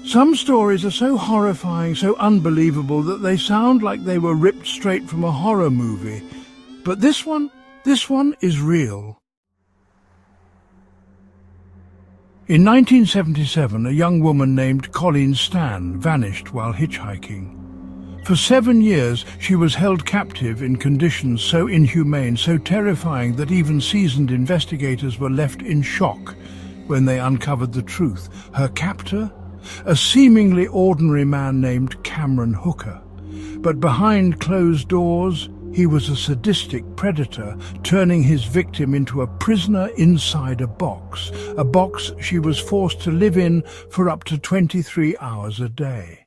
Some stories are so horrifying, so unbelievable that they sound like they were ripped straight from a horror movie. But this one is real. In 1977, a young woman named Colleen Stan vanished while hitchhiking. For 7 years, she was held captive in conditions so inhumane, so terrifying that even seasoned investigators were left in shock when they uncovered the truth. Her captor? A seemingly ordinary man named Cameron Hooker. But behind closed doors, he was a sadistic predator, turning his victim into a prisoner inside a box she was forced to live in for up to 23 hours a day.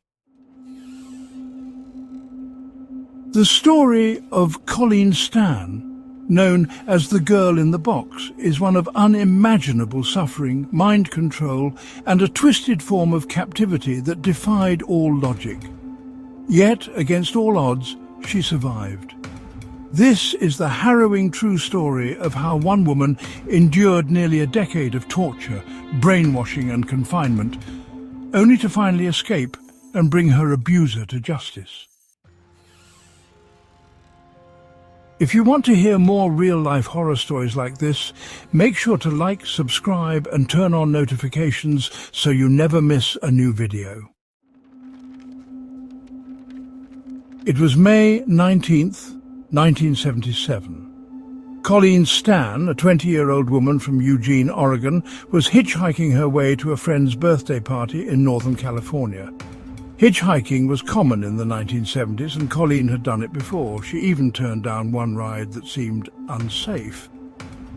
The story of Colleen Stan, known as the girl in the box, is one of unimaginable suffering, mind control, and a twisted form of captivity that defied all logic. Yet, against all odds, she survived. This is the harrowing true story of how one woman endured nearly a decade of torture, brainwashing and confinement, only to finally escape and bring her abuser to justice. If you want to hear more real-life horror stories like this, make sure to like, subscribe and turn on notifications so you never miss a new video. It was May 19th, 1977. Colleen Stan, a 20-year-old woman from Eugene, Oregon, was hitchhiking her way to a friend's birthday party in Northern California. Hitchhiking was common in the 1970s, and Colleen had done it before. She even turned down one ride that seemed unsafe.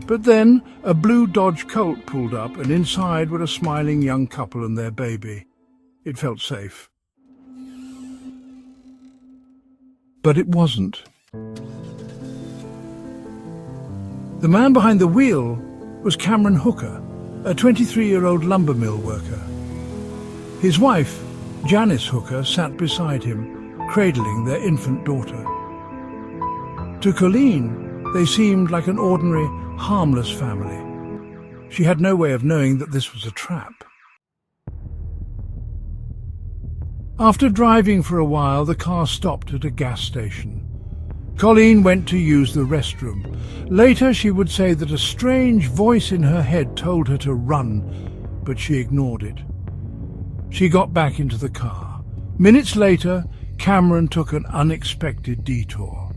But then a blue Dodge Colt pulled up, and inside were a smiling young couple and their baby. It felt safe. But it wasn't. The man behind the wheel was Cameron Hooker, a 23-year-old lumber mill worker. His wife, Janice Hooker, sat beside him, cradling their infant daughter. To Colleen, they seemed like an ordinary, harmless family. She had no way of knowing that this was a trap. After driving for a while, the car stopped at a gas station. Colleen went to use the restroom. Later, she would say that a strange voice in her head told her to run, but she ignored it. She got back into the car. Minutes later, Cameron took an unexpected detour.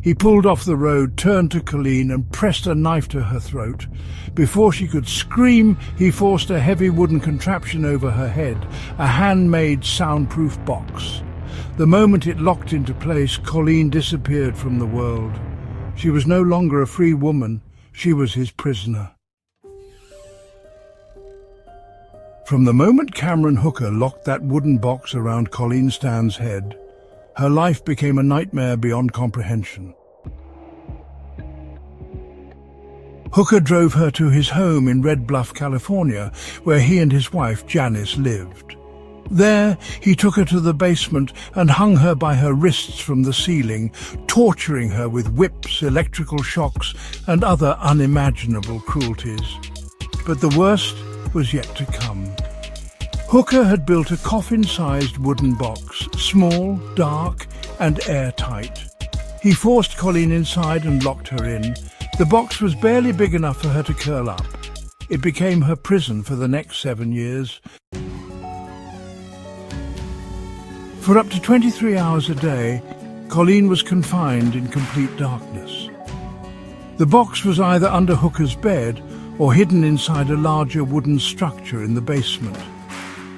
He pulled off the road, turned to Colleen and pressed a knife to her throat. Before she could scream, he forced a heavy wooden contraption over her head, a handmade soundproof box. The moment it locked into place, Colleen disappeared from the world. She was no longer a free woman. She was his prisoner. From the moment Cameron Hooker locked that wooden box around Colleen Stan's head, her life became a nightmare beyond comprehension. Hooker drove her to his home in Red Bluff, California, where he and his wife, Janice, lived. There, he took her to the basement and hung her by her wrists from the ceiling, torturing her with whips, electrical shocks, and other unimaginable cruelties. But the worst was yet to come. Hooker had built a coffin-sized wooden box, small, dark, and airtight. He forced Colleen inside and locked her in. The box was barely big enough for her to curl up. It became her prison for the next 7 years. For up to 23 hours a day, Colleen was confined in complete darkness. The box was either under Hooker's bed or hidden inside a larger wooden structure in the basement.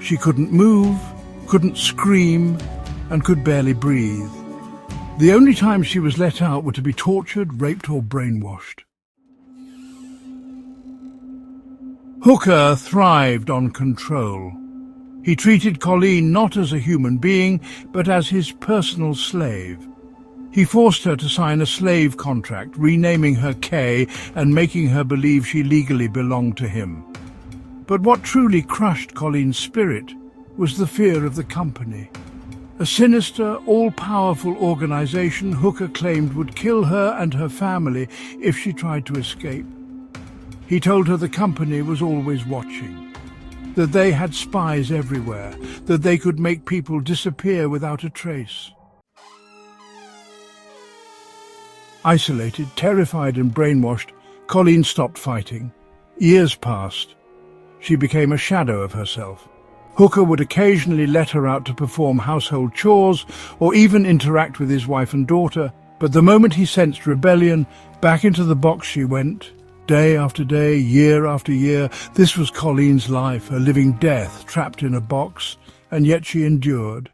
She couldn't move, couldn't scream, and could barely breathe. The only time she was let out were to be tortured, raped, or brainwashed. Hooker thrived on control. He treated Colleen not as a human being, but as his personal slave. He forced her to sign a slave contract, renaming her Kay and making her believe she legally belonged to him. But what truly crushed Colleen's spirit was the fear of the company. A sinister, all-powerful organization Hooker claimed would kill her and her family if she tried to escape. He told her the company was always watching. that they had spies everywhere, that they could make people disappear without a trace. Isolated, terrified and brainwashed, Colleen stopped fighting. Years passed. She became a shadow of herself. Hooker would occasionally let her out to perform household chores or even interact with his wife and daughter, but the moment he sensed rebellion, back into the box she went. Day after day, year after year, this was Colleen's life, a living death trapped in a box, and yet she endured.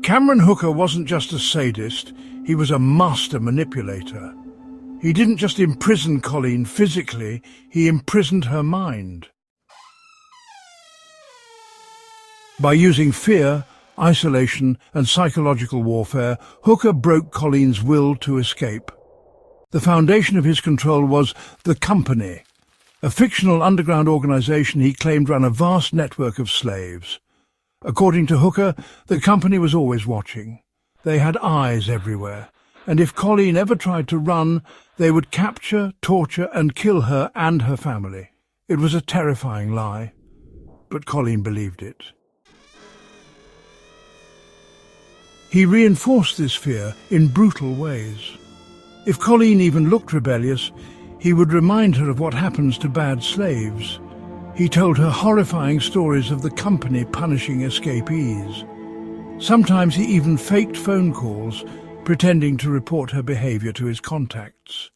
Cameron Hooker wasn't just a sadist, he was a master manipulator. He didn't just imprison Colleen physically, he imprisoned her mind. By using fear, isolation and psychological warfare, Hooker broke Colleen's will to escape. The foundation of his control was the Company, a fictional underground organization he claimed ran a vast network of slaves. According to Hooker, the Company was always watching. They had eyes everywhere, and if Colleen ever tried to run, they would capture, torture and kill her and her family. It was a terrifying lie, but Colleen believed it. He reinforced this fear in brutal ways. If Colleen even looked rebellious, he would remind her of what happens to bad slaves. He told her horrifying stories of the Company punishing escapees. Sometimes he even faked phone calls, pretending to report her behavior to his contacts.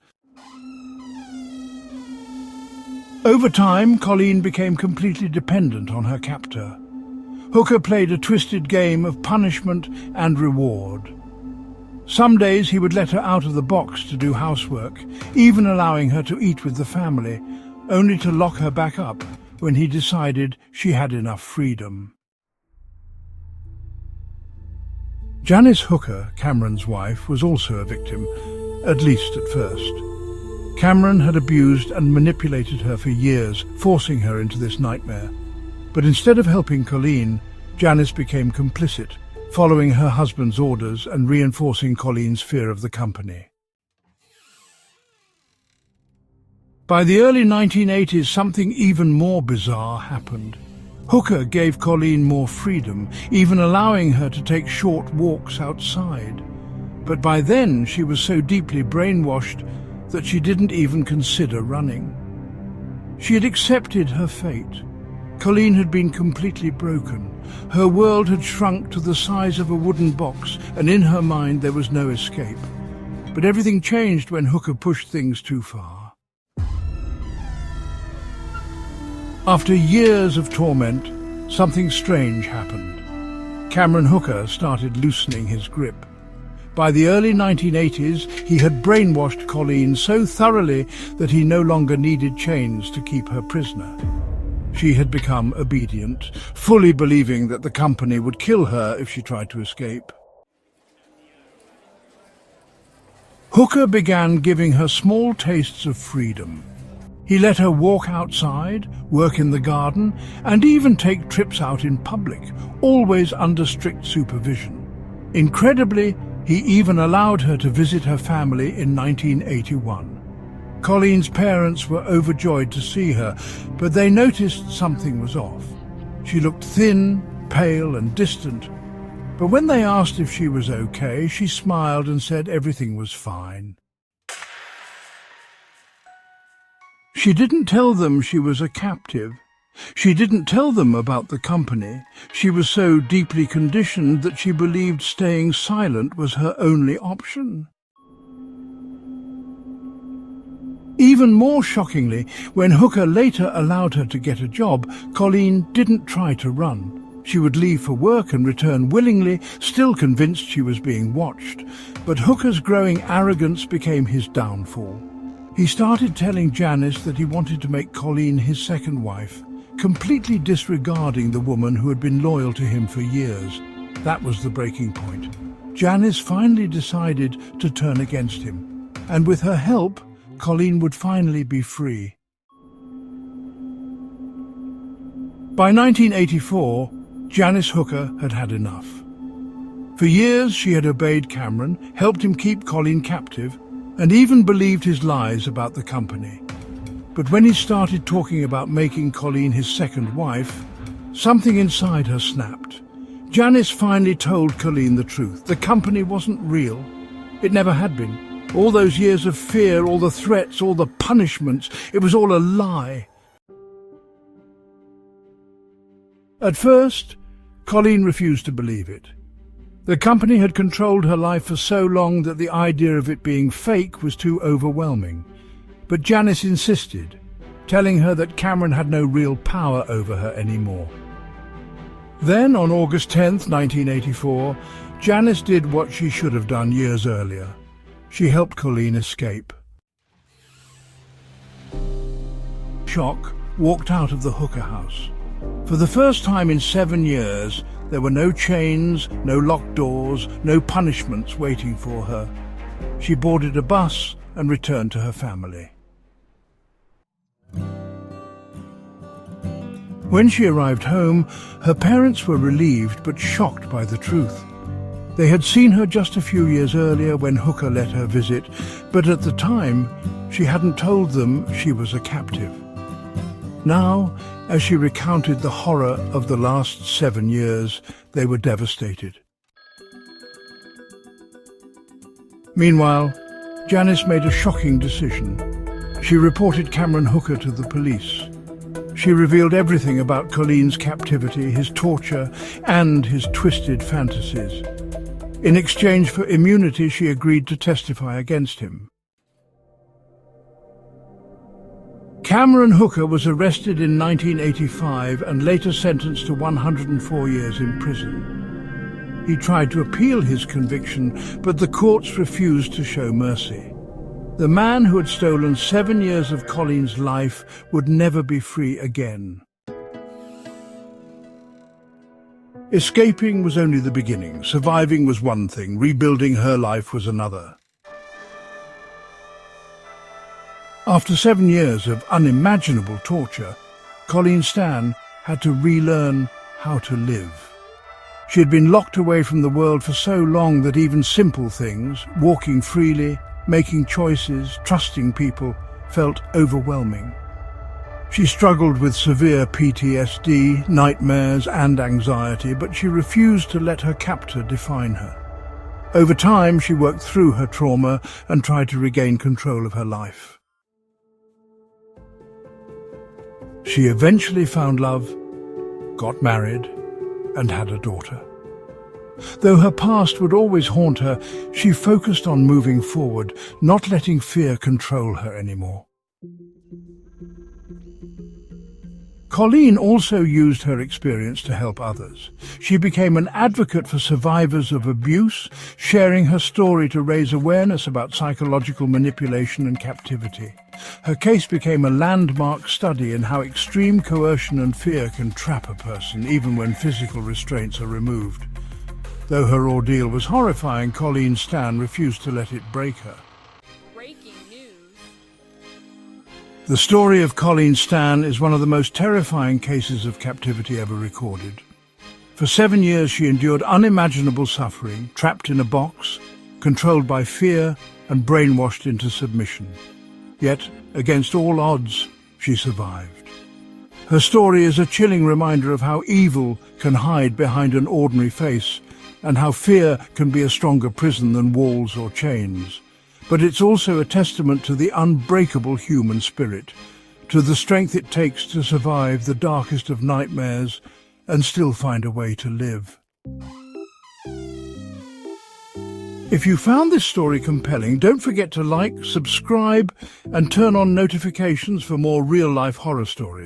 Over time, Colleen became completely dependent on her captor. Hooker played a twisted game of punishment and reward. Some days he would let her out of the box to do housework, even allowing her to eat with the family, only to lock her back up when he decided she had enough freedom. Janice Hooker, Cameron's wife, was also a victim, at least at first. Cameron had abused and manipulated her for years, forcing her into this nightmare. But instead of helping Colleen, Janice became complicit, following her husband's orders and reinforcing Colleen's fear of the Company. By the early 1980s, something even more bizarre happened. Hooker gave Colleen more freedom, even allowing her to take short walks outside. But by then, she was so deeply brainwashed that she didn't even consider running. She had accepted her fate. Colleen had been completely broken. Her world had shrunk to the size of a wooden box, and in her mind there was no escape. But everything changed when Hooker pushed things too far. After years of torment, something strange happened. Cameron Hooker started loosening his grip. By the early 1980s, he had brainwashed Colleen so thoroughly that he no longer needed chains to keep her prisoner. She had become obedient, fully believing that the Company would kill her if she tried to escape. Hooker began giving her small tastes of freedom. He let her walk outside, work in the garden, and even take trips out in public, always under strict supervision. Incredibly, he even allowed her to visit her family in 1981. Colleen's parents were overjoyed to see her, but they noticed something was off. She looked thin, pale and distant. But when they asked if she was okay, she smiled and said everything was fine. She didn't tell them she was a captive. She didn't tell them about the Company. She was so deeply conditioned that she believed staying silent was her only option. Even more shockingly, when Hooker later allowed her to get a job, Colleen didn't try to run. She would leave for work and return willingly, still convinced she was being watched. But Hooker's growing arrogance became his downfall. He started telling Janice that he wanted to make Colleen his second wife, completely disregarding the woman who had been loyal to him for years. That was the breaking point. Janice finally decided to turn against him, and with her help, Colleen would finally be free. By 1984, Janice Hooker had had enough. For years she had obeyed Cameron, helped him keep Colleen captive, and even believed his lies about the Company. But when he started talking about making Colleen his second wife, something inside her snapped. Janice finally told Colleen the truth. The company wasn't real. It never had been. All those years of fear, all the threats, all the punishments, it was all a lie. At first, Colleen refused to believe it. The company had controlled her life for so long that the idea of it being fake was too overwhelming. But Janice insisted, telling her that Cameron had no real power over her anymore. Then, on August 10th, 1984, Janice did what she should have done years earlier. She helped Colleen escape. Shock walked out of the hooker house. For the first time in 7 years, there were no chains, no locked doors, no punishments waiting for her. She boarded a bus and returned to her family. When she arrived home, her parents were relieved but shocked by the truth. They had seen her just a few years earlier when Hooker let her visit, but at the time, she hadn't told them she was a captive. Now, as she recounted the horror of the last 7 years, they were devastated. Meanwhile, Janice made a shocking decision. She reported Cameron Hooker to the police. She revealed everything about Colleen's captivity, his torture, and his twisted fantasies. In exchange for immunity, she agreed to testify against him. Cameron Hooker was arrested in 1985 and later sentenced to 104 years in prison. He tried to appeal his conviction, but the courts refused to show mercy. The man who had stolen 7 years of Colleen's life would never be free again. Escaping was only the beginning. Surviving was one thing, rebuilding her life was another. After 7 years of unimaginable torture, Colleen Stan had to relearn how to live. She had been locked away from the world for so long that even simple things, walking freely, making choices, trusting people, felt overwhelming. She struggled with severe PTSD, nightmares and anxiety, but she refused to let her captor define her. Over time, she worked through her trauma and tried to regain control of her life. She eventually found love, got married, and had a daughter. Though her past would always haunt her, she focused on moving forward, not letting fear control her anymore. Colleen also used her experience to help others. She became an advocate for survivors of abuse, sharing her story to raise awareness about psychological manipulation and captivity. Her case became a landmark study in how extreme coercion and fear can trap a person, even when physical restraints are removed. Though her ordeal was horrifying, Colleen Stan refused to let it break her. The story of Colleen Stan is one of the most terrifying cases of captivity ever recorded. For 7 years she endured unimaginable suffering, trapped in a box, controlled by fear and brainwashed into submission. Yet, against all odds, she survived. Her story is a chilling reminder of how evil can hide behind an ordinary face, and how fear can be a stronger prison than walls or chains. But it's also a testament to the unbreakable human spirit, to the strength it takes to survive the darkest of nightmares and still find a way to live. If you found this story compelling, don't forget to like, subscribe, and turn on notifications for more real-life horror stories.